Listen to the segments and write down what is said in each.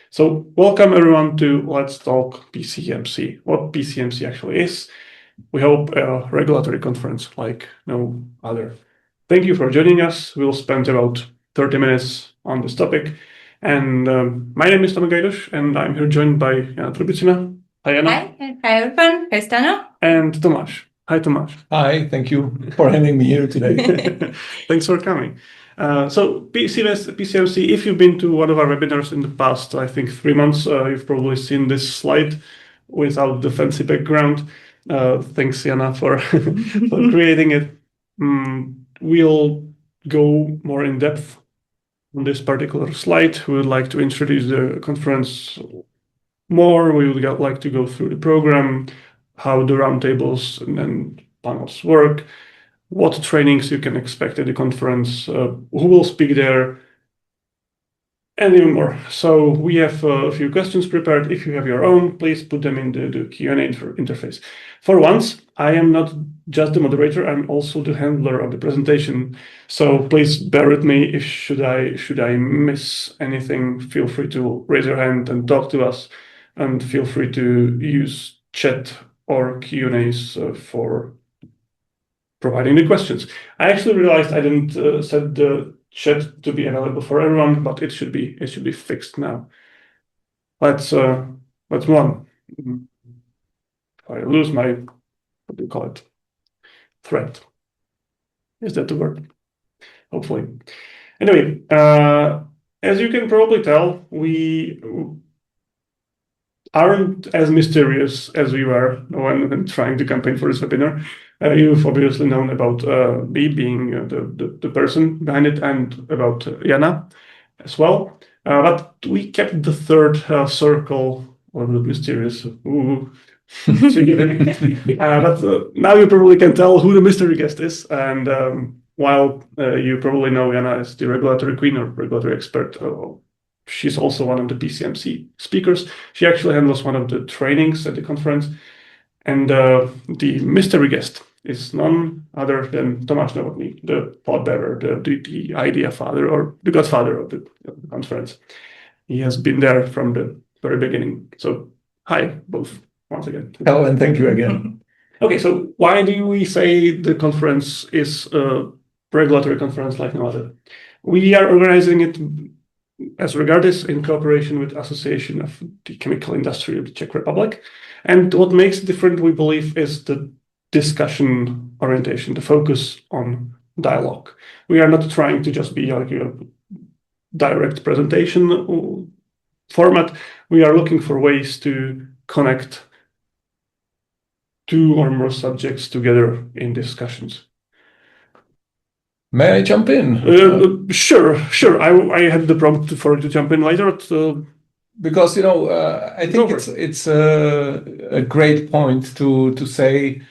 So welcome everyone to Let's Talk PCMC. What PCMC actually is, we hope a regulatory conference like no other. Thank you for joining us. We'll spend about 30 minutes on this topic. And my name is Stano Gajdoš, and I'm here joined by Yana Trubitsyna. Hi, Yana. Hi, everyone. Hi, Stano. And Tomáš. Hi, Tomáš. Hi, thank you for having me here today. Thanks for coming. So PCMC, if you've been to one of our webinars in the past, I think 3 months, you've probably seen this slide without the fancy background. Thanks, Yana, for creating it. We'll go more in depth on this particular slide. We would like to introduce the conference more. We would like to go through the program, how the roundtables and panels work, what trainings you can expect at the conference, who will speak there, and even more. So we have a few questions prepared. If you have your own, please put them in the Q&A interface. For once, I am not just the moderator, I'm also the handler of the presentation. So please bear with me. If should I miss anything, feel free to raise your hand and talk to us, and feel free to use chat or Q&As for providing the questions. I actually realized I didn't set the chat to be available for everyone, but it should be fixed now. Let's move on. If I lose my, what do you call it? Thread. Is that the word? Hopefully. Anyway, as you can probably tell, we aren't as mysterious as we were when trying to campaign for this webinar. You've obviously known about me being the person behind it, and about Yana as well. But we kept the third circle a little bit mysterious. But now you probably can tell who the mystery guest is. And while you probably know Yana as the regulatory queen or regulatory expert, she's also one of the PCMC speakers. She actually handles one of the trainings at the conference. And the mystery guest is none other than Tomáš Novotný, the pot bearer, the idea father, or the godfather of the conference. He has been there from the very beginning. So hi, both, once again. Hello, and thank you again. Okay, so why do we say the conference is a regulatory conference like no other? We are organizing it, as regardless, in cooperation with Association of the Chemical Industry of the Czech Republic. And what makes it different, we believe, is the discussion orientation, the focus on dialogue. We are not trying to just be like a direct presentation format. We are looking for ways to connect two or more subjects together in discussions. May I jump in? Sure. I had the prompt for you to jump in later. Because I think it's a great point to say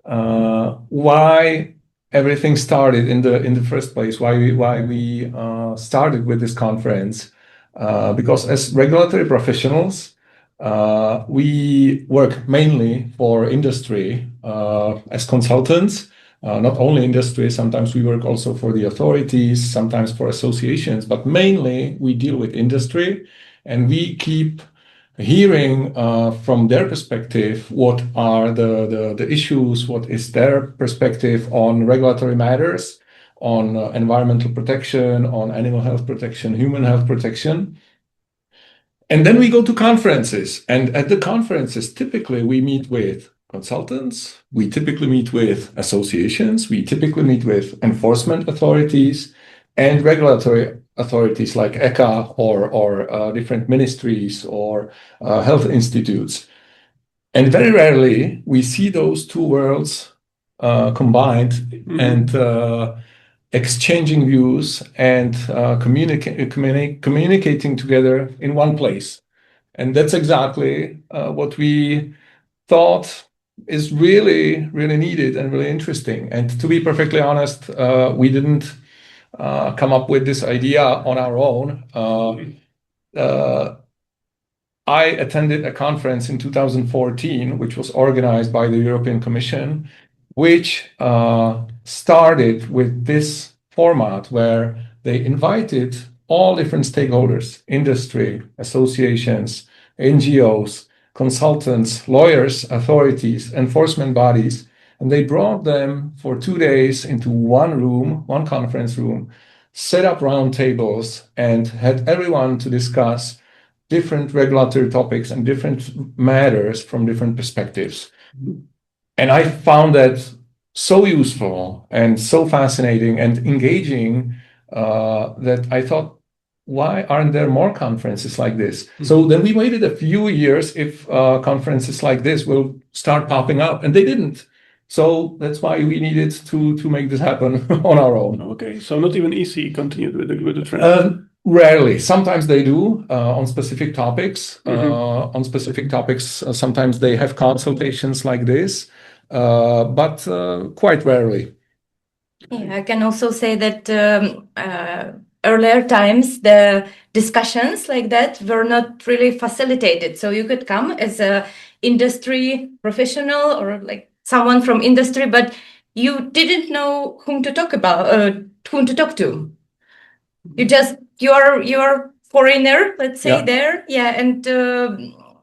why everything started in the first place. Why we started with this conference? Because as regulatory professionals, we work mainly for industry as consultants. Not only industry, sometimes we work also for the authorities, sometimes for associations, but mainly we deal with industry, and we keep hearing from their perspective what are the issues, what is their perspective on regulatory matters, on environmental protection, on animal health protection, human health protection. And then we go to conferences, and at the conferences, typically we meet with consultants, we typically meet with associations, we typically meet with enforcement authorities and regulatory authorities like ECHA or different ministries or health institutes. And very rarely we see those two worlds combined and exchanging views and communicating together in one place. And that's exactly what we thought is really, really needed and really interesting. And to be perfectly honest, we didn't come up with this idea on our own. I attended a conference in 2014, which was organized by the European Commission, which started with this format where they invited all different stakeholders, industry, associations, NGOs, consultants, lawyers, authorities, enforcement bodies, and they brought them for 2 days into one room, one conference room, set up roundtables, and had everyone to discuss different regulatory topics and different matters from different perspectives. And I found that so useful and so fascinating and engaging that I thought, why aren't there more conferences like this? So then we waited a few years if conferences like this will start popping up, and they didn't. So that's why we needed to make this happen on our own. Okay, so not even EC continued with the trend. Rarely. Sometimes they do on specific topics. On specific topics, sometimes they have consultations like this, but quite rarely. Yeah, I can also say that earlier times the discussions like that were not really facilitated. So you could come as a industry professional or like someone from industry, but you didn't know whom to talk about, whom to talk to. You're foreigner, let's say there, and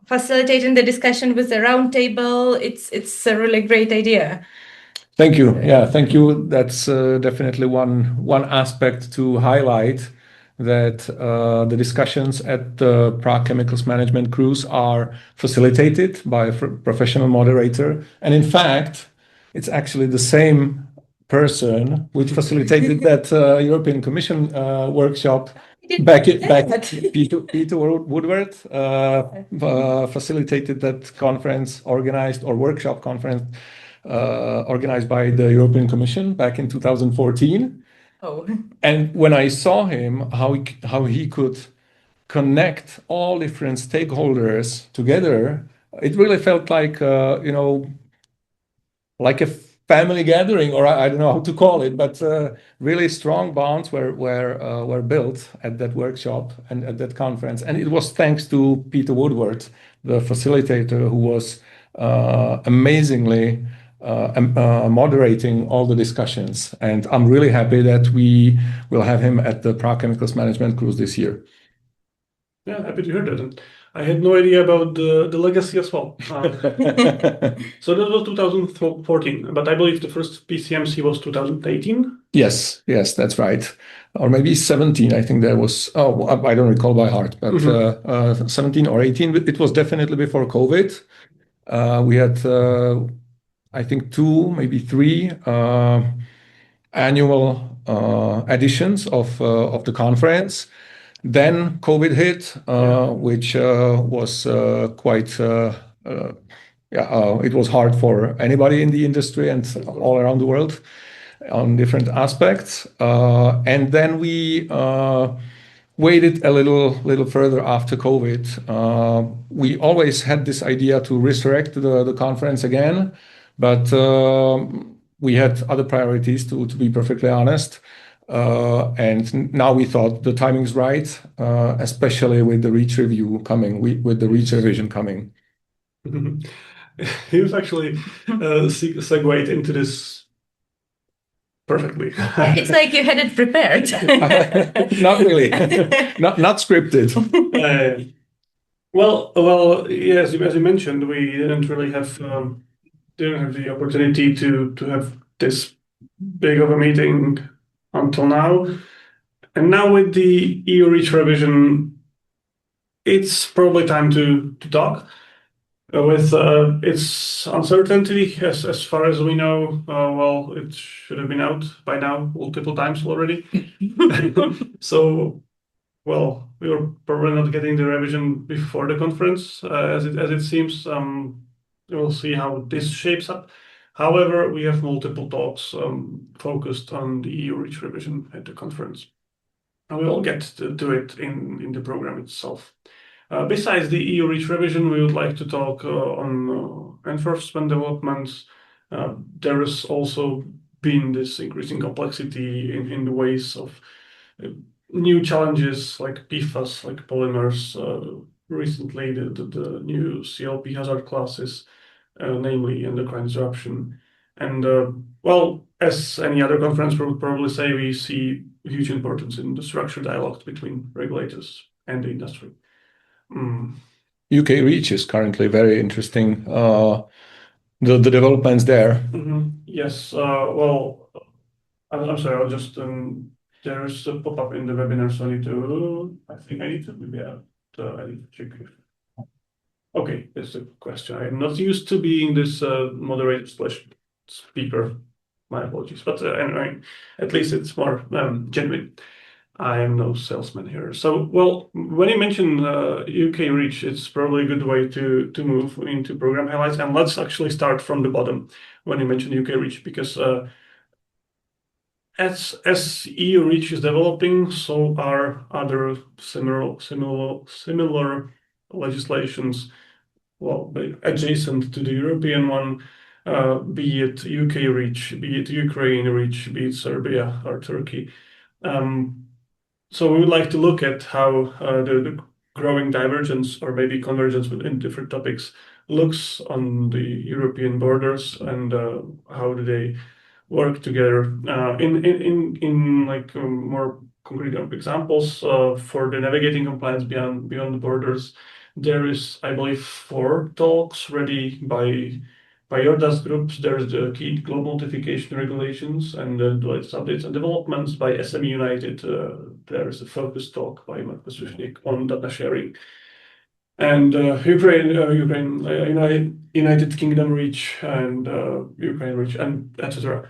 facilitating the discussion with the roundtable. It's a really great idea. Thank you. Yeah, thank you. That's definitely one aspect to highlight, that the discussions at the Prague Chemicals Management Cruise are facilitated by a professional moderator. And in fact, it's actually the same person which facilitated that European Commission workshop back Peter Woodward facilitated that conference organized, or workshop conference organized by the European Commission back in 2014. Oh. And when I saw him, how he could connect all different stakeholders together, it really felt like like a family gathering, or I don't know how to call it, but really strong bonds were built at that workshop and at that conference. And it was thanks to Peter Woodward, the facilitator, who was amazingly moderating all the discussions. And I'm really happy that we will have him at the Prague Chemicals Management Cruise this year. Yeah, happy to hear that. And I had no idea about the legacy as well. So that was 2014, but I believe the first PCMC was 2018. Yes, that's right. Or maybe 17, I think there was, I don't recall by heart, but 17 or 18, it was definitely before COVID. We had, I think 2, maybe 3 annual editions of the conference. Then COVID hit, which was quite, it was hard for anybody in the industry and all around the world on different aspects. And then we waited a little further after COVID. We always had this idea to resurrect the conference again, but we had other priorities, to be perfectly honest. And now we thought the timing's right, especially with the REACH review coming, with the REACH revision coming. He was actually segued into this perfectly. It's like you had it prepared. Not really, not scripted. Well, yes, as you mentioned, we didn't really have the opportunity to have this big of a meeting until now. And now with the EU REACH revision, it's probably time to talk. With its uncertainty, as far as we know, well, it should have been out by now multiple times already. So, well, we were probably not getting the revision before the conference, as it seems. We'll see how this shapes up. However, we have multiple talks focused on the EU REACH revision at the conference. And we'll get to it in the program itself. Besides the EU REACH revision, we would like to talk on enforcement developments. There has also been this increasing complexity in the ways of new challenges like PFAS, like polymers. Recently, the new CLP hazard classes, namely endocrine disruption. And well, as any other conference would probably say, we see huge importance in the structured dialogue between regulators and the industry. UK REACH is currently very interesting. The developments there. Yes. Well, I'm sorry. I'll just there's a pop-up in the webinar, so I need to. I think I need to maybe I need to check. Okay, that's a question. I'm not used to being this moderator/speaker. My apologies, but anyway, at least it's more genuine. I am no salesman here. So, well, when you mention UK REACH, it's probably a good way to move into program highlights. And let's actually start from the bottom when you mention UK REACH, because as EU REACH is developing, so are other similar legislations, well, adjacent to the European one, be it UK REACH, be it Ukraine REACH, be it Serbia or Turkey. So we would like to look at how the growing divergence or maybe convergence within different topics looks on the European borders, and how do they work together in like more concrete examples for the navigating compliance beyond the borders. There is, I believe, 4 talks ready by your task groups. There's the key global notification regulations and the latest updates and developments by SME United. There is a focus talk by Markus Rushnik on data sharing. And United Kingdom REACH and Ukraine REACH, and etc.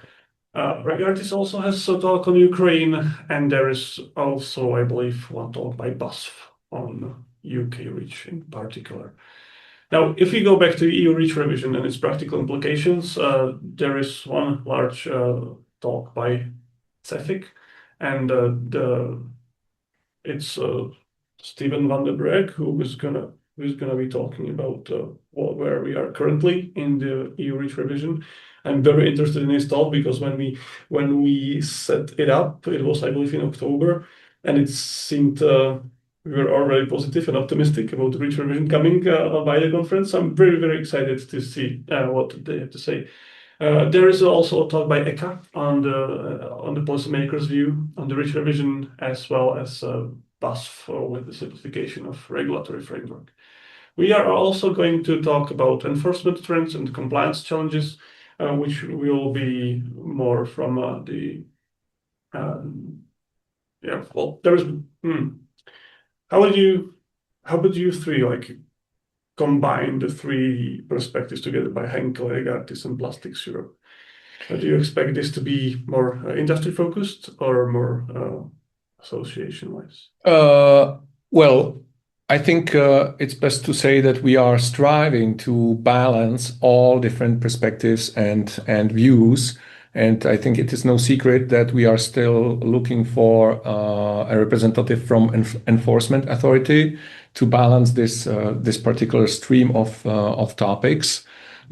Regulators also has a talk on Ukraine, and there is also, I believe, one talk by BASF on UK REACH in particular. Now, if we go back to EU REACH revision and its practical implications, there is one large talk by CEFIC, and it's Steven van der Breg who's gonna be talking about where we are currently in the EU REACH revision. I'm very interested in his talk because when we set it up, it was, I believe, in October, and it seemed we were already positive and optimistic about the REACH revision coming by the conference. I'm very, very excited to see what they have to say. There is also a talk by ECHA on the policymakers' view on the REACH revision, as well as BASF with the simplification of regulatory framework. We are also going to talk about enforcement trends and compliance challenges, which will be more from well, there is. How would you three like combine the 3 perspectives together by Henkel, Egartis, and Plastics Europe? Do you expect this to be more industry focused or more association wise? Well, I think it's best to say that we are striving to balance all different perspectives and views. And I think it is no secret that we are still looking for a representative from enforcement authority to balance this particular stream of topics.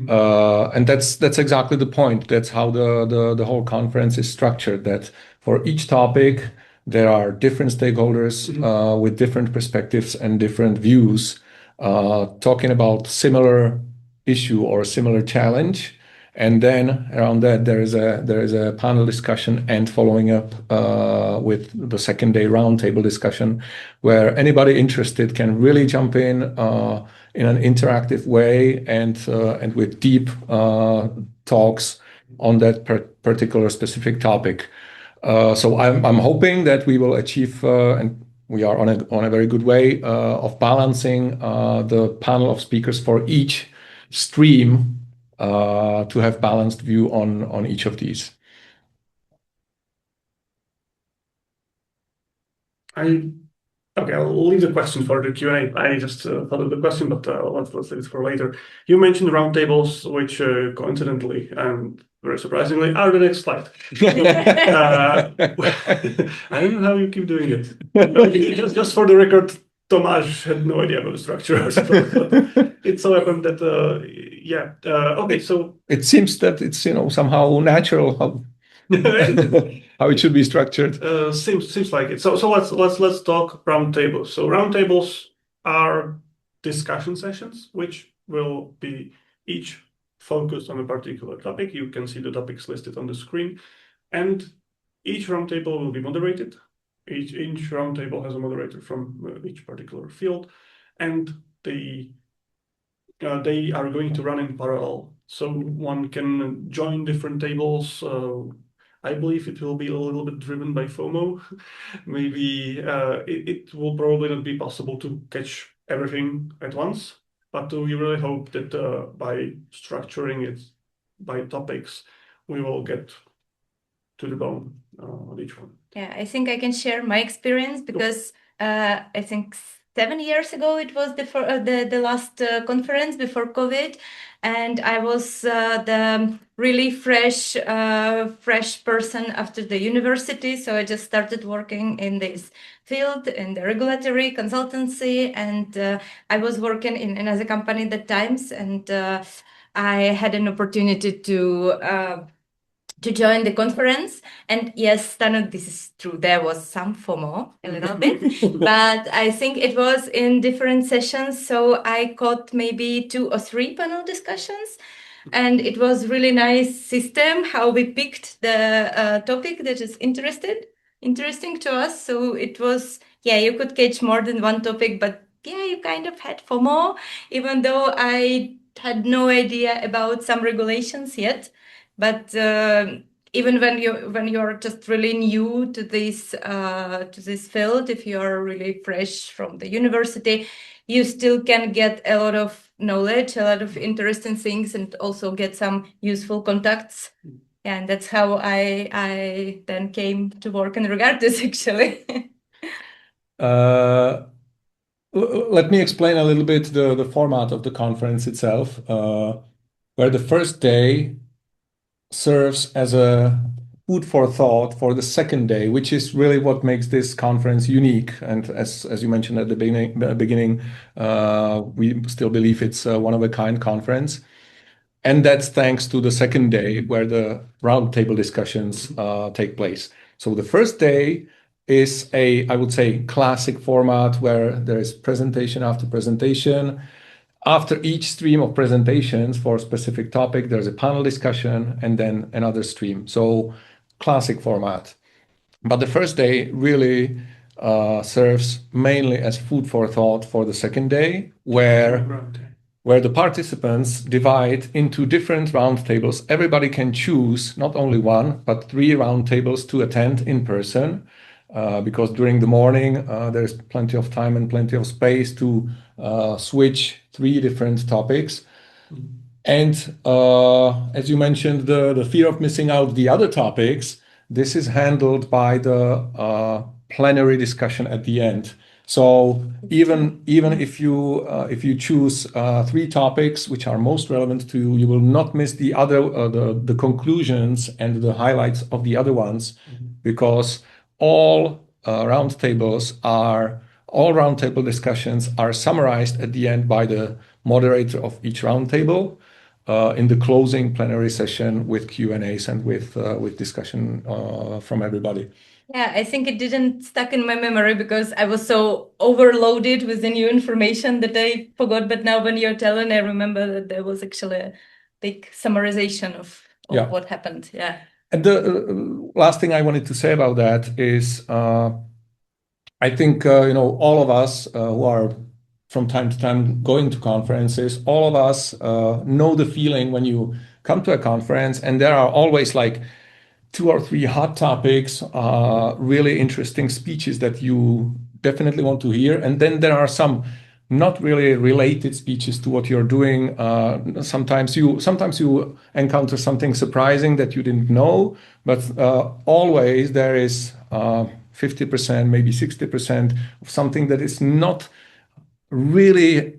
And that's exactly the point. That's how the whole conference is structured. That for each topic there are different stakeholders with different perspectives and different views talking about similar issue or similar challenge. And then around that, there is a panel discussion and following up with the second day roundtable discussion, where anybody interested can really jump in an interactive way and with deep talks on that particular specific topic. So I'm hoping that we will achieve, and we are on a very good way of balancing the panel of speakers for each stream. To have balanced view on each of these. Okay, I'll leave the question for the Q&A. I just thought of the question, but let's leave it for later. You mentioned roundtables, which coincidentally and very surprisingly are the next slide. I don't know how you keep doing it. Just for the record, Tomáš had no idea about the structure. It so happened that okay, so it seems that it's somehow natural how it should be structured. Seems like it. So let's talk roundtables. So roundtables are discussion sessions which will be each focused on a particular topic. You can see the topics listed on the screen, and each roundtable will be moderated. Each roundtable has a moderator from each particular field, and they are going to run in parallel. So one can join different tables. I believe it will be a little bit driven by FOMO. Maybe it will probably not be possible to catch everything at once, but we really hope that by structuring it by topics, we will get to the bone on each one. Yeah, I think I can share my experience because I think 7 years ago it was the last conference before COVID, and I was the really fresh person after the university. So I just started working in this field in the regulatory consultancy, and I was working in another company at that times, and I had an opportunity to join the conference. And yes, Stano, this is true. There was some FOMO, a little bit, but I think it was in different sessions. So I caught maybe 2 or 3 panel discussions. And it was really nice system how we picked the topic that is interesting to us. So it was, you could catch more than one topic, but you kind of had FOMO, even though I had no idea about some regulations yet. But even when you're just really new to this field, if you're really fresh from the university, you still can get a lot of knowledge, a lot of interesting things, and also get some useful contacts. And that's how I then came to work in Regardless, actually. Let me explain a little bit the format of the conference itself, where the first day serves as a food for thought for the second day, which is really what makes this conference unique. And as you mentioned at the beginning, we still believe it's a one-of-a-kind conference. And that's thanks to the second day where the roundtable discussions take place. So the first day is I would say, classic format where there is presentation after presentation. After each stream of presentations for a specific topic, there's a panel discussion and then another stream. So classic format. But the first day really serves mainly as food for thought for the second day, where the participants divide into different roundtables. Everybody can choose not only one, but 3 roundtables to attend in person. Because during the morning, there's plenty of time and plenty of space to switch 3 different topics. And as you mentioned, the fear of missing out the other topics, this is handled by the plenary discussion at the end. So even if you choose 3 topics which are most relevant to you, you will not miss the other the conclusions and the highlights of the other ones, because all roundtable discussions are summarized at the end by the moderator of each roundtable in the closing plenary session with Q&As and with discussion from everybody. Yeah, I think it didn't stuck in my memory because I was so overloaded with the new information that I forgot. But now when you're telling, I remember that there was actually a big summarization of what happened. Yeah. And the last thing I wanted to say about that is, I think all of us who are from time to time going to conferences, all of us know the feeling when you come to a conference and there are always like 2 or 3 hot topics, really interesting speeches that you definitely want to hear, and then there are some not really related speeches to what you're doing. Sometimes you encounter something surprising that you didn't know, but always there is 50%, maybe 60% of something that is not really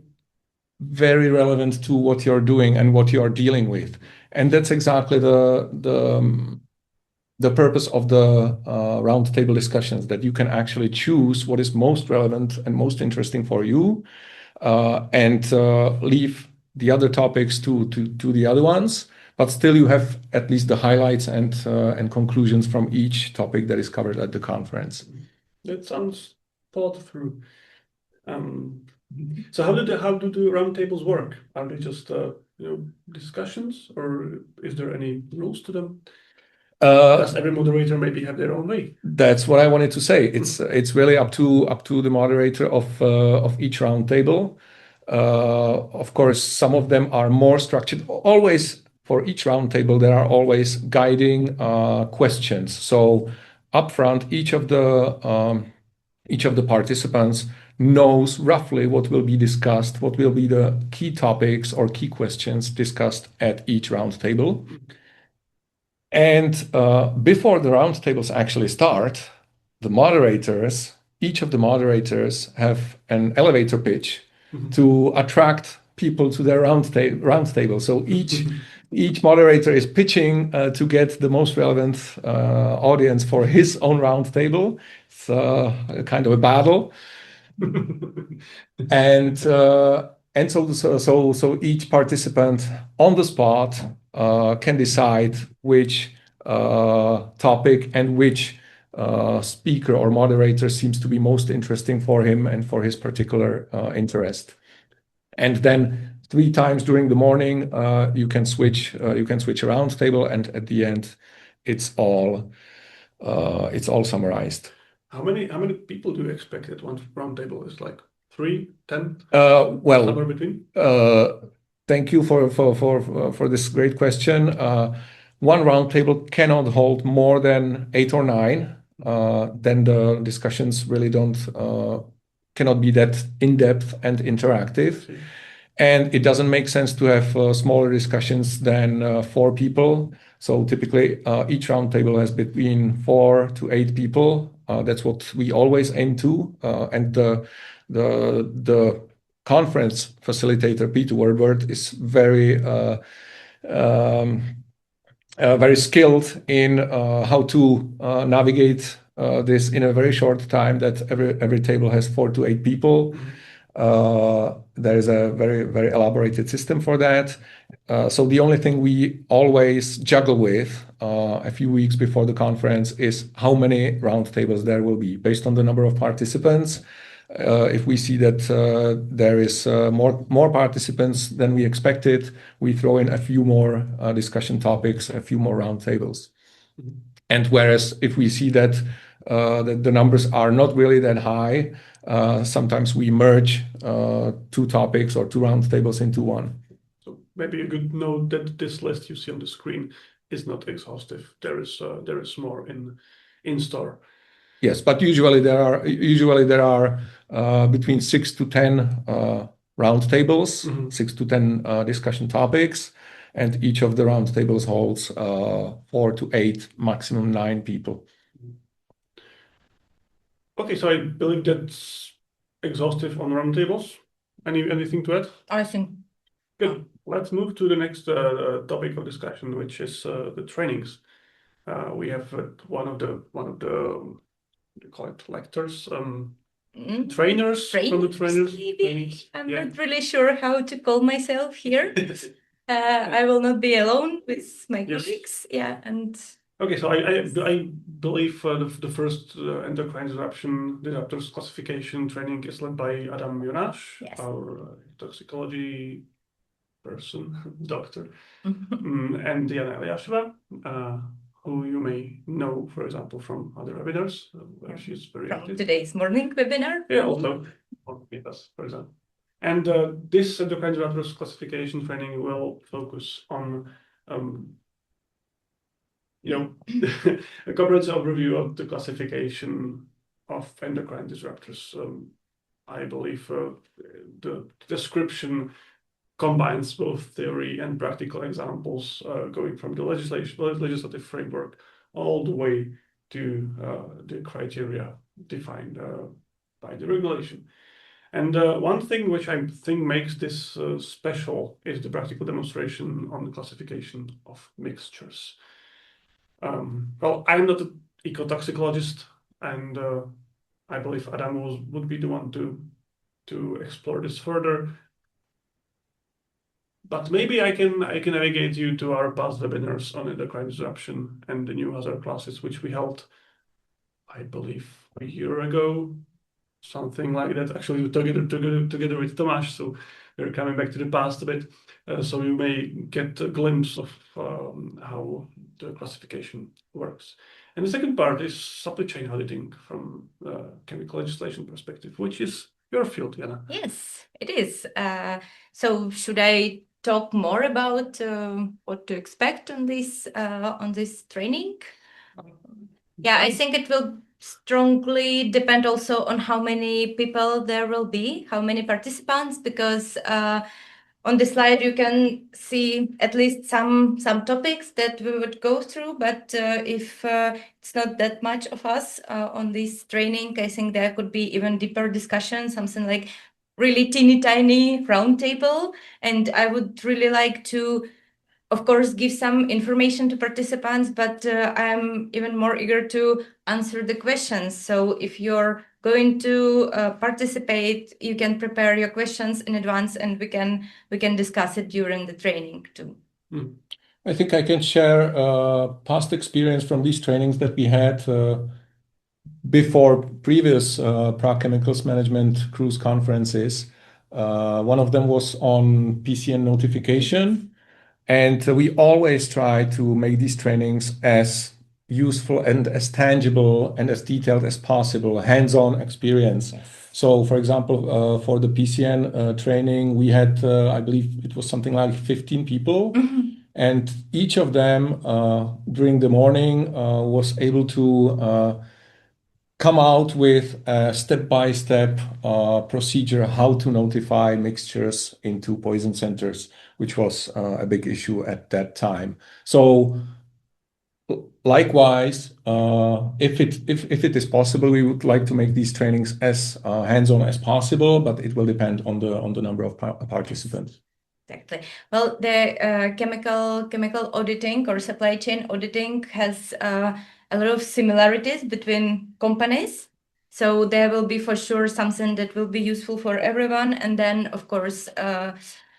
very relevant to what you're doing and what you're dealing with. And that's exactly the purpose of the roundtable discussions, that you can actually choose what is most relevant and most interesting for you, and leave the other topics to the other ones, but still you have at least the highlights and conclusions from each topic that is covered at the conference. That sounds thought through. So how do the roundtables work? Are they just discussions, or is there any rules to them? Does every moderator maybe have their own way? That's what I wanted to say. It's really up to the moderator of each roundtable. Of course, some of them are more structured. Always for each roundtable, there are always guiding questions. So upfront, each of the participants knows roughly what will be discussed, what will be the key topics or key questions discussed at each roundtable. And before the roundtables actually start, each of the moderators have an elevator pitch to attract people to their roundtable. So each moderator is pitching to get the most relevant audience for his own roundtable. It's a kind of a battle. And so each participant on the spot can decide which topic and which speaker or moderator seems to be most interesting for him and for his particular interest. And then 3 times during the morning, you can switch a roundtable, and at the end, it's all summarized. How many people do you expect at one roundtable? Is like 3, 10? Well, somewhere between. Thank you for this great question. One roundtable cannot hold more than 8 or 9. Then the discussions really cannot be that in-depth and interactive. And it doesn't make sense to have smaller discussions than 4 people. So typically, each roundtable has between 4 to 8 people. That's what we always aim to. And the conference facilitator, Peter Warbird, is very skilled in how to navigate this in a very short time. That every table has 4 to 8 people. There is a very, very elaborated system for that. So the only thing we always juggle with a few weeks before the conference is how many roundtables there will be based on the number of participants. If we see that there is more participants than we expected, we throw in a few more discussion topics, a few more roundtables. And whereas if we see that the numbers are not really that high, sometimes we merge 2 topics or 2 roundtables into one. So maybe a good note that this list you see on the screen is not exhaustive. There is more in store. Yes, but usually there are between 6 to 10 roundtables, 6 to 10 discussion topics, and each of the roundtables holds 4 to 8, maximum 9 people. Okay, so I believe that's exhaustive on roundtables. Anything to add? I think. Good. Let's move to the next topic of discussion, which is the trainings. We have one of the you call it lectors, trainers from the trainers. Maybe. I'm not really sure how to call myself here. I will not be alone with my colleagues. Yeah, and. Okay, so I believe the first endocrine disruptors classification training is led by Yana, our toxicology person, doctor, and Yana, who you may know, for example, from other webinars, where she's very active. Today's morning webinar. Yeah, also with us, for example. And this endocrine disruptors classification training will focus on a comprehensive overview of the classification of endocrine disruptors. I believe the description combines both theory and practical examples, going from the legislative framework all the way to the criteria defined by the regulation. And one thing which I think makes this special is the practical demonstration on the classification of mixtures. Well, I'm not an ecotoxicologist, and I believe Adam would be the one to explore this further. But maybe I can navigate you to our past webinars on endocrine disruption and the new hazard classes, which we held, I believe, a year ago, something like that. Actually, together with Tomáš. So we're coming back to the past a bit, so you may get a glimpse of how the classification works. And the second part is supply chain auditing from chemical legislation perspective, which is your field, Yana. Yes, it is. So should I talk more about what to expect on this training? Yeah, I think it will strongly depend also on how many people there will be, how many participants, because on the slide you can see at least some topics that we would go through, but if it's not that much of us on this training, I think there could be even deeper discussion, something like really teeny tiny roundtable. And I would really like to, of course, give some information to participants, but I'm even more eager to answer the questions. So if you're going to participate, you can prepare your questions in advance, and we can discuss it during the training too. I think I can share past experience from these trainings that we had before previous Prague Chemicals Management Cruise conferences. One of them was on PCN notification, and we always try to make these trainings as useful and as tangible and as detailed as possible, hands-on experience. Yes. So, for example, for the PCN training, we had, I believe it was something like 15 people. And each of them during the morning was able to come out with a step-by-step procedure how to notify mixtures into poison centers, which was a big issue at that time. So likewise, if it is possible, we would like to make these trainings as hands-on as possible, but it will depend on the number of participants. Exactly. Well, the chemical auditing or supply chain auditing has a lot of similarities between companies. So there will be for sure something that will be useful for everyone. And then, of course,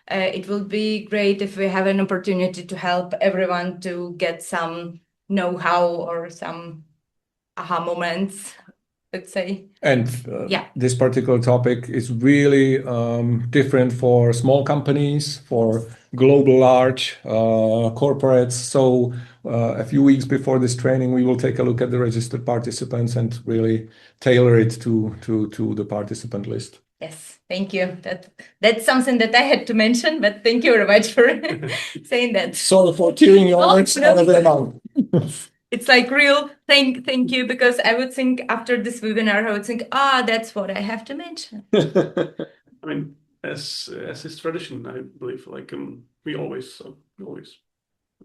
it will be great if we have an opportunity to help everyone to get some know-how or some aha moments, let's say. And this particular topic is really different for small companies, for global large corporates. So a few weeks before this training, we will take a look at the registered participants and really tailor it to the participant list. Yes, thank you. That's something that I had to mention, but thank you very much for saying that. Sorry for tearing your words out of their mouth. It's like real thank you, because I would think after this webinar, I would think, that's what I have to mention. I mean, as is tradition, I believe, like we always.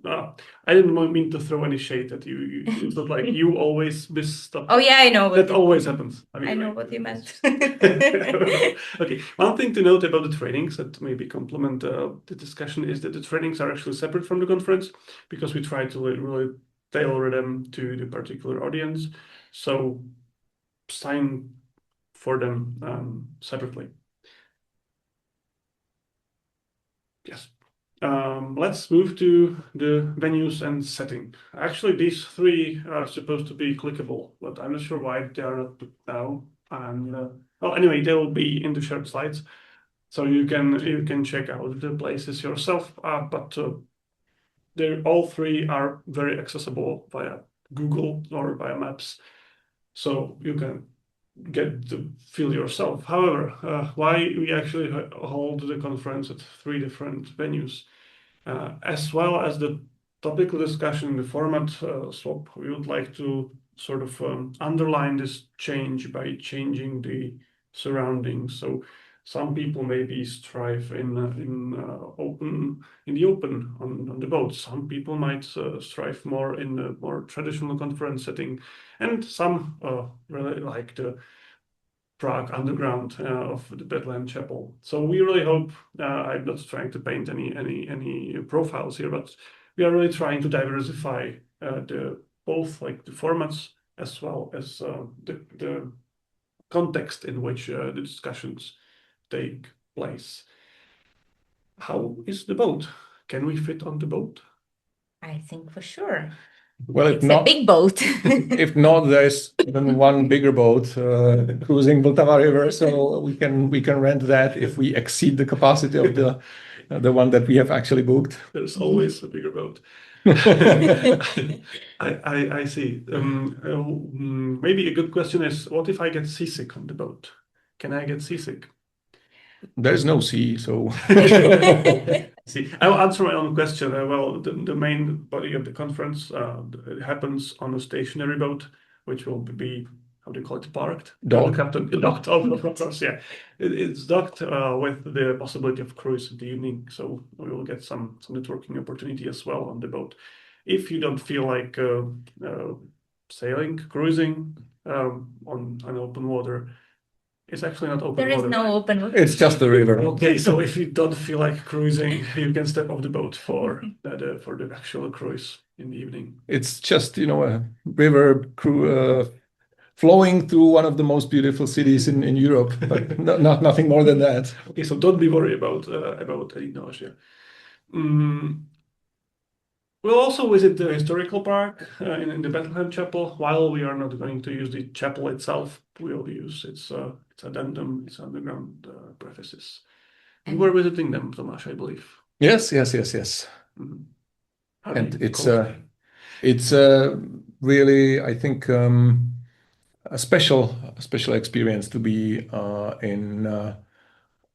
I didn't mean to throw any shade at you. It's not like you always miss stuff. Oh yeah, I know. That always happens. I know what you meant. Okay, one thing to note about the trainings that maybe complement the discussion is that the trainings are actually separate from the conference, because we try to really tailor them to the particular audience. So sign for them separately. Yes. Let's move to the venues and setting. Actually, these three are supposed to be clickable, but I'm not sure why they are not now. And well, anyway, they will be in the shared slides, so you can check out the places yourself. But all three are very accessible via Google or via Maps, so you can get the feel yourself. However, why we actually hold the conference at three different venues, as well as the topical discussion, the format swap, we would like to sort of underline this change by changing the surroundings. So some people maybe strive in the open on the boat. Some people might strive more in a more traditional conference setting, and some really like the Prague underground of the Bethlehem Chapel. So we really hope, I'm not trying to paint any profiles here, but we are really trying to diversify both like the formats as well as the context in which the discussions take place. How is the boat? Can we fit on the boat? I think for sure. Well, It's a big boat. if not, there's even one bigger boat cruising Vltava River, so we can rent that if we exceed the capacity of the one that we have actually booked. There's always a bigger boat. I see. Maybe a good question is, what if I get seasick on the boat? Can I get seasick? There's no sea, so See, I'll answer my own question. Well, the main body of the conference happens on a stationary boat, which will be, how do you call it, parked? Docked. Docked, of course, yeah. It's docked with the possibility of cruise in the evening, so we will get some networking opportunity as well on the boat. If you don't feel like sailing, cruising on an open water, it's actually not open There water. is no open water. it's just the river. Okay, so if you don't feel like cruising, you can step off the boat for the actual cruise in the evening. It's just, a river flowing through one of the most beautiful cities in Europe, but nothing more than that. Okay, so don't be worried about any nausea. We'll also visit the historical park in the Bethlehem Chapel. While we are not going to use the chapel itself, we'll use its addendum, its underground prefaces. You were visiting them, Tomáš, I believe. Yes. Mm-hmm. And it's really, I think, a special experience to be in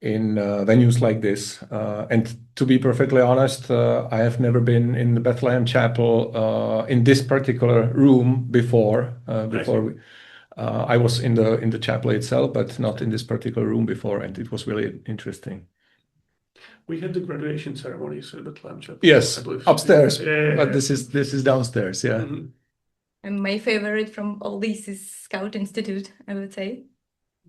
venues like this. And to be perfectly honest, I have never been in the Bethlehem Chapel in this particular room before. I was in the chapel itself, but not in this particular room before, and it was really interesting. We had the graduation ceremonies at Bethlehem Chapel. Yes, I believe. upstairs, Yeah. but this is downstairs. Yeah. Mm-hmm. And my favorite from all these is Scout Institute, I would say.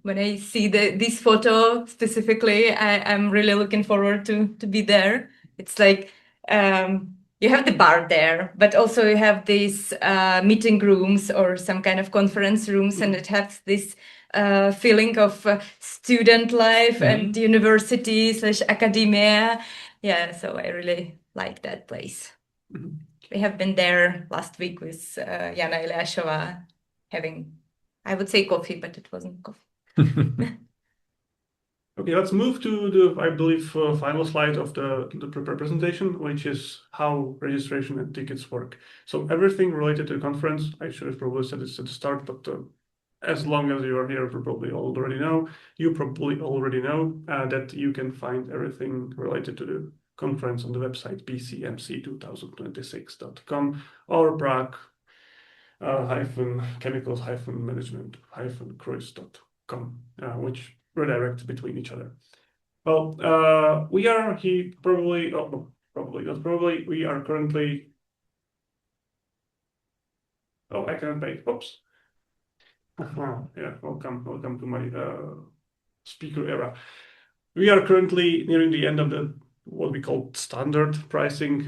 When I see this photo specifically, I'm really looking forward to be there. It's like you have the bar there, but also you have these meeting rooms or some kind of conference rooms, and it has this feeling of student life and university/academia. Yeah, so I really like that place. Mm-hmm. We have been there last week with Yana Ilyashova having, I would say, coffee, but it wasn't coffee. Okay, let's move to the, I believe, final slide of the prepared presentation, which is how registration and tickets work. So everything related to the conference, I should have probably said this at the start, but as long as you are here, you probably already know that you can find everything related to the conference on the website PCMC2026.com or Prague Chemicals Management Cruise.com, which redirect between each other. Well, we are here we are currently. Oh, I can't pay. Oops. Yeah, welcome to my speaker era. We are currently nearing the end of what we call standard pricing,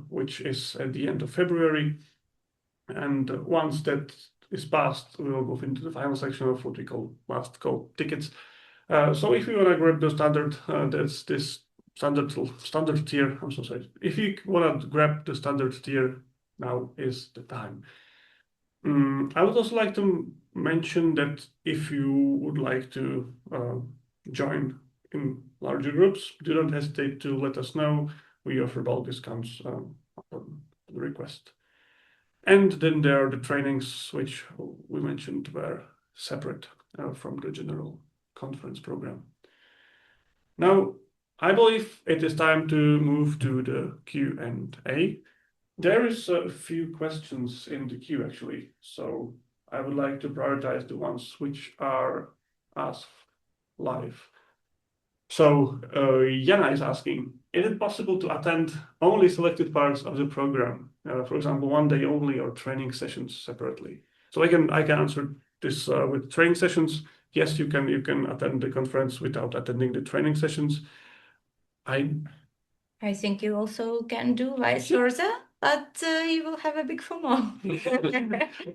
which is at the end of February. And once that is passed, we will go into the final section of what we last call tickets. So if you want to grab the standard, that's this standard tier. I'm so sorry. If you want to grab the standard tier, now is the time. I would also like to mention that if you would like to join in larger groups, do not hesitate to let us know. We offer bulk discounts upon the request. And then there are the trainings, which we mentioned were separate from the general conference program. Now, I believe it is time to move to the Q&A. There is a few questions in the queue, actually, so I would like to prioritize the ones which are asked live. So Yana is asking, is it possible to attend only selected parts of the program? For example, one day only or training sessions separately? So I can answer this with training sessions. Yes, you can attend the conference without attending the training sessions. I think you also can do vice versa, but you will have a big FOMO.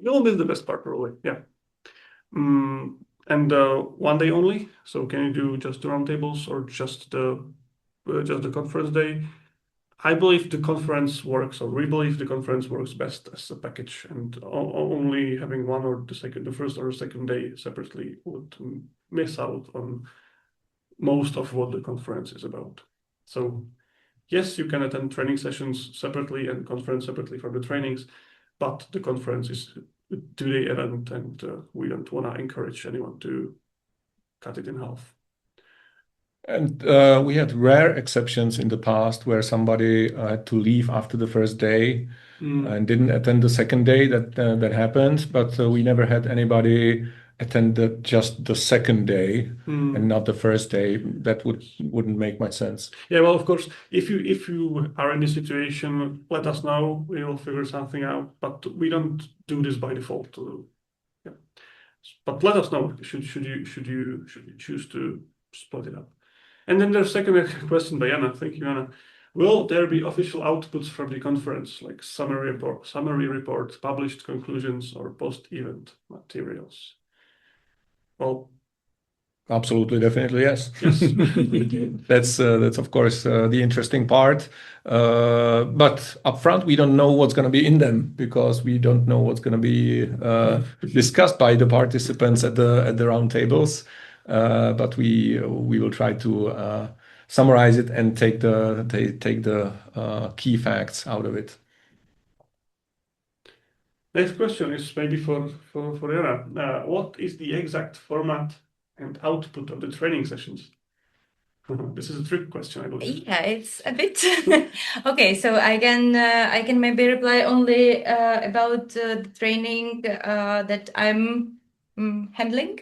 You'll miss the best part, probably. Yeah. And one day only. So can you do just the roundtables or just the conference day? I believe the conference works, or we believe the conference works best as a package, and only having one or the first or second day separately would miss out on most of what the conference is about. So yes, you can attend training sessions separately and conference separately from the trainings, but the conference is a 2-day event, and we don't want to encourage anyone to cut it in half. And we had rare exceptions in the past where somebody had to leave after the first day and didn't attend the second day. That happened, but we never had anybody attend just the second day and not the first day. That wouldn't make much sense. Yeah, well, of course, if you are in this situation, let us know. We will figure something out. But we don't do this by default. Yeah. But let us know. Should you choose to split it up? And then there's a second question by Yana. Thank you, Yana. Will there be official outputs from the conference, like summary report, published conclusions, or post-event materials? Well, absolutely, definitely, yes. Yes. That's of course the interesting part. But upfront, we don't know what's going to be in them because we don't know what's going to be discussed by the participants at the roundtables. But we will try to summarize it and take the key facts out of it. Next question is maybe for Yana. What is the exact format and output of the training sessions? This is a trick question, I believe. Yeah, it's a bit okay. So I can maybe reply only about the training that I'm handling.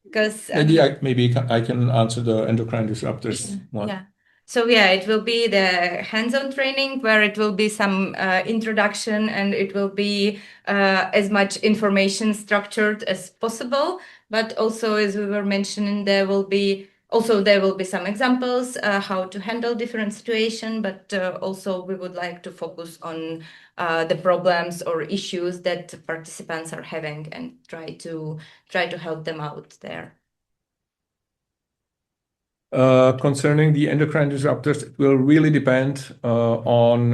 Because maybe I can answer the endocrine disruptors one. Yeah. So yeah, it will be the hands-on training where it will be some introduction, and it will be as much information structured as possible. But also, as we were mentioning, there will be some examples how to handle different situations. But also, we would like to focus on the problems or issues that participants are having and try to help them out there. Concerning the endocrine disruptors, it will really depend on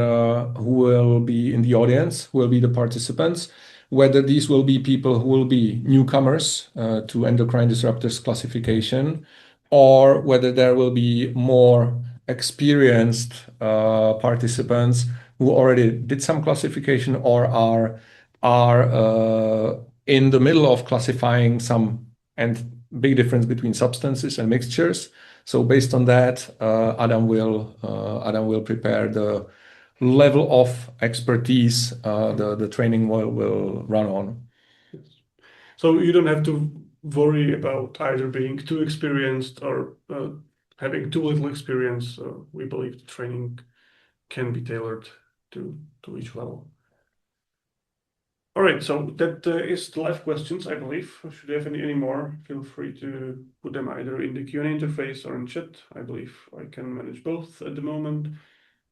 who will be in the audience, who will be the participants, whether these will be people who will be newcomers to endocrine disruptors classification, or whether there will be more experienced participants who already did some classification or are in the middle of classifying some, and big difference between substances and mixtures. So based on that, Adam will prepare the level of expertise the training will run on. So you don't have to worry about either being too experienced or having too little experience. We believe the training can be tailored to each level. All right, so that is the live questions, I believe. Should you have any more, feel free to put them either in the Q&A interface or in chat. I believe I can manage both at the moment.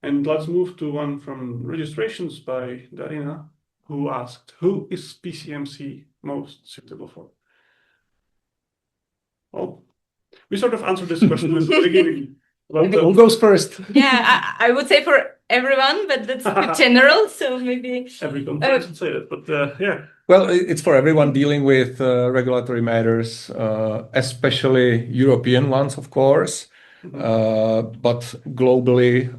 And let's move to one from registrations by Darina, who asked, who is PCMC most suitable for? Well, we sort of answered this question at the beginning. But, who goes first? Yeah, I would say for everyone, but that's a bit general, so maybe every conference would say that, but yeah. Well, it's for everyone dealing with regulatory matters, especially European ones, of course, but globally.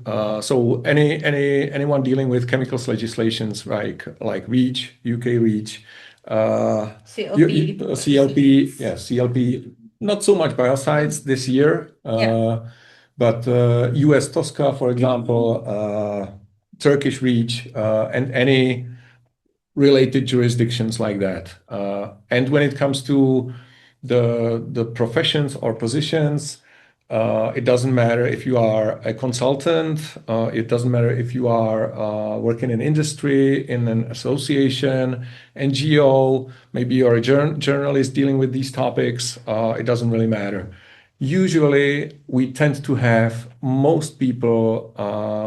So anyone dealing with chemicals legislations like REACH, UK REACH, CLP, yeah, CLP. Not so much biocides this year, but US TOSCA, for example, Turkish REACH, and any related jurisdictions like that. And when it comes to the professions or positions, it doesn't matter if you are a consultant, it doesn't matter if you are working in industry, in an association, NGO, maybe you're a journalist dealing with these topics, it doesn't really matter. Usually, we tend to have most people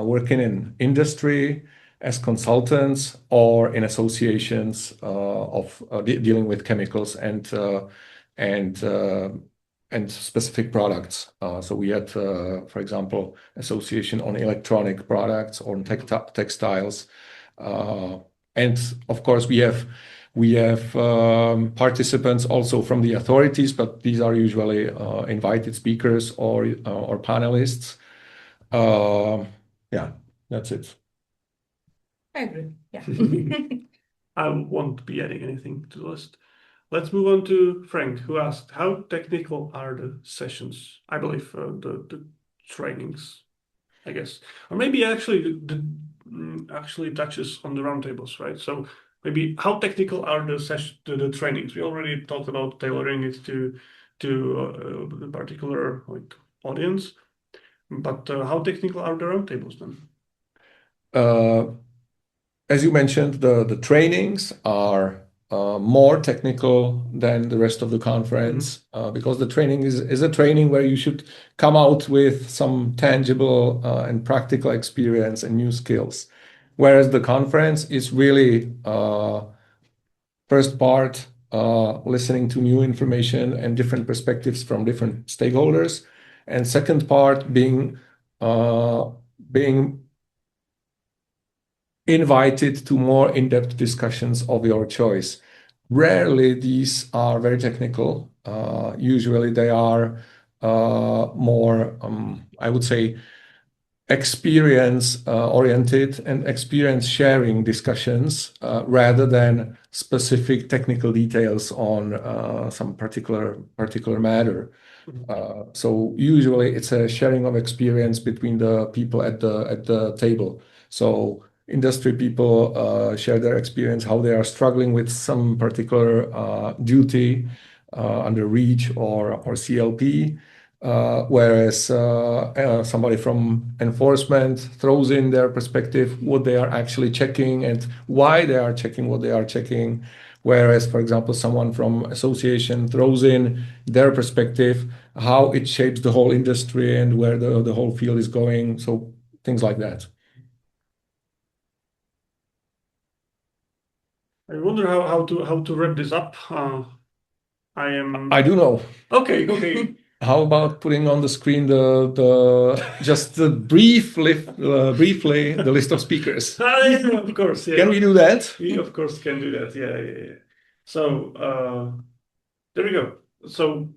working in industry as consultants or in associations of dealing with chemicals and and specific products. So we had, for example, association on electronic products or on textiles. And of course, we have participants also from the authorities, but these are usually invited speakers or panelists. Yeah, that's it. I agree. Yeah. I won't be adding anything to the list. Let's move on to Frank, who asked, how technical are the sessions? I believe the trainings, I guess. Or maybe actually actually touches on the roundtables, right? So maybe how technical are the trainings? We already talked about tailoring it to the particular audience, but how technical are the roundtables then? As you mentioned, the trainings are more technical than the rest of the conference, because the training is a training where you should come out with some tangible and practical experience and new skills. Whereas the conference is really first part listening to new information and different perspectives from different stakeholders, and second part being invited to more in-depth discussions of your choice. Rarely these are very technical. Usually they are more, I would say, experience oriented and experience sharing discussions rather than specific technical details on some particular matter. So usually it's a sharing of experience between the people at the table. So industry people share their experience, how they are struggling with some particular duty under REACH or CLP, whereas somebody from enforcement throws in their perspective, what they are actually checking and why they are checking what they are checking. Whereas, for example, someone from association throws in their perspective, how it shapes the whole industry and where the whole field is going. So things like that. I wonder how to wrap this up. I do know. Okay. How about putting on the screen just the briefly the list of speakers? Yeah, of course. Yeah. Can we do that? We of course can do that. Yeah. So there we go. So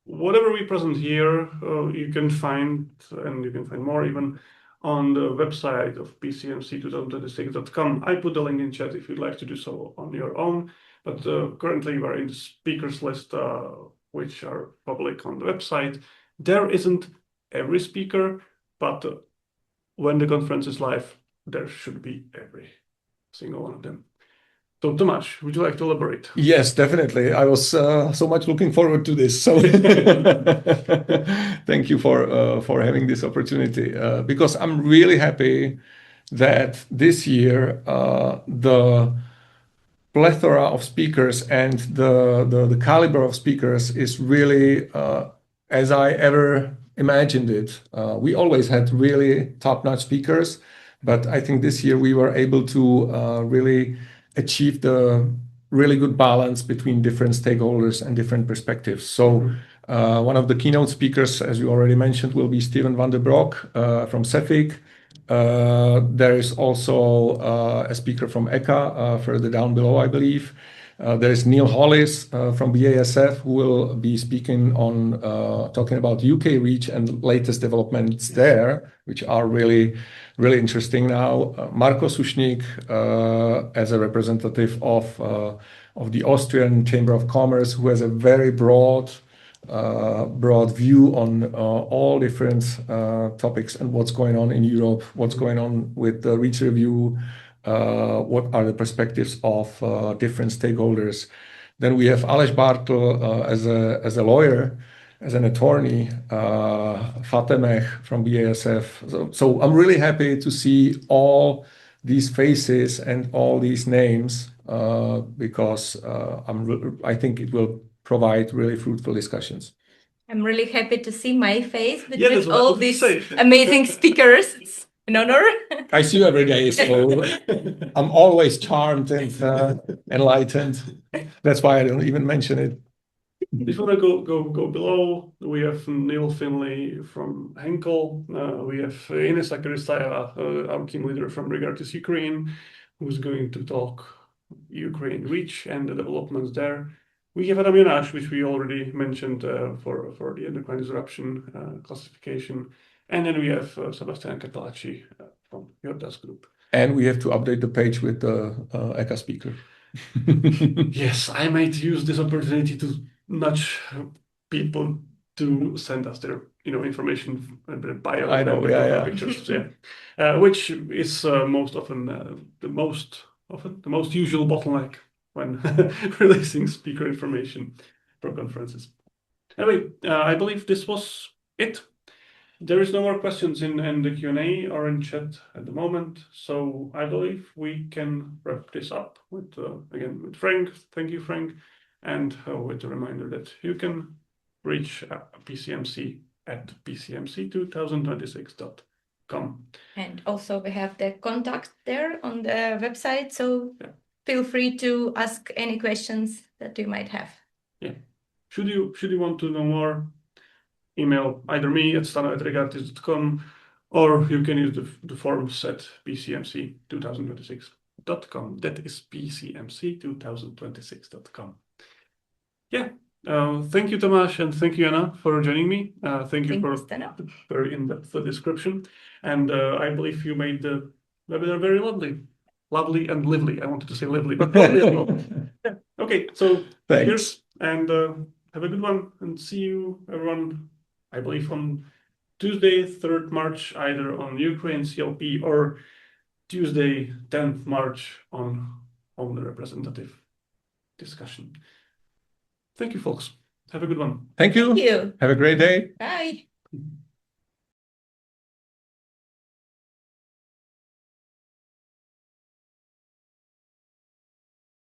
whatever we present here, you can find, and you can find more even on the website of PCMC2026.com. I put the link in chat if you'd like to do so on your own. But currently we're in the speakers list, which are public on the website. There isn't every speaker, but when the conference is live, there should be every single one of them. So Tomáš, would you like to elaborate? Yes, definitely. I was so much looking forward to this. So thank you for having this opportunity, because I'm really happy that this year the plethora of speakers and the caliber of speakers is really as I ever imagined it. We always had really top-notch speakers, but I think this year we were able to really achieve the really good balance between different stakeholders and different perspectives. So one of the keynote speakers, as you already mentioned, will be Steven van der Broek from CEFIC. There is also a speaker from ECHA further down below, I believe. There is Neil Hollis from BASF, who will be speaking on talking about UK REACH and latest developments there, which are really interesting now. Marko Sušník as a representative of the Austrian Chamber of Commerce, who has a very broad view on all different topics and what's going on in Europe, what's going on with the REACH review, what are the perspectives of different stakeholders. Then we have Aleš Bartl as a lawyer, as an attorney, Fatemeh from BASF. So I'm really happy to see all these faces and all these names because I think it will provide really fruitful discussions. I'm really happy to see my face Yeah, with all these amazing speakers. It's an honor. I see you every day, so I'm always charmed and enlightened. That's why I don't even mention it. If you want to go below, we have Neil Finlay from Henkel. We have Ines Akristaya, our team leader from Regulators Ukraine, who's going to talk Ukraine REACH and the developments there. We have Adam Yana, which we already mentioned for the endocrine disruption classification. And then we have Sebastian Catalacci from Yordas Group. And we have to update the page with the ECA speaker. Yes, I might use this opportunity to nudge people to send us their information and bio. I know, pictures, which is most often the most usual bottleneck when releasing speaker information for conferences. Anyway, I believe this was it. There is no more questions in the Q&A or in chat at the moment, so I believe we can wrap this up with again with Frank. Thank you, Frank, and with a reminder that you can reach PCMC at PCMC2026.com. And also we have the contact there on the website, so feel free to ask any questions that you might have. Yeah. Should you want to know more, email either me at stano@regulators.com, or you can use the forms at PCMC2026.com. That is PCMC2026.com. Yeah. Thank you, Tomáš, and thank you, Yana, for joining me. Thank you for Stano. very in-depth description. And I believe you made the webinar very lovely. Lovely and lively. I wanted to say lively, but lovely as well. Yeah. Okay, so Thanks. Cheers, and have a good one, and see you, everyone, I believe on Tuesday, 3rd March, either on Ukraine CLP or Tuesday, 10th March on the representative discussion. Thank you, folks. Have a good one. Thank you. Thank you. Have a great day. Bye.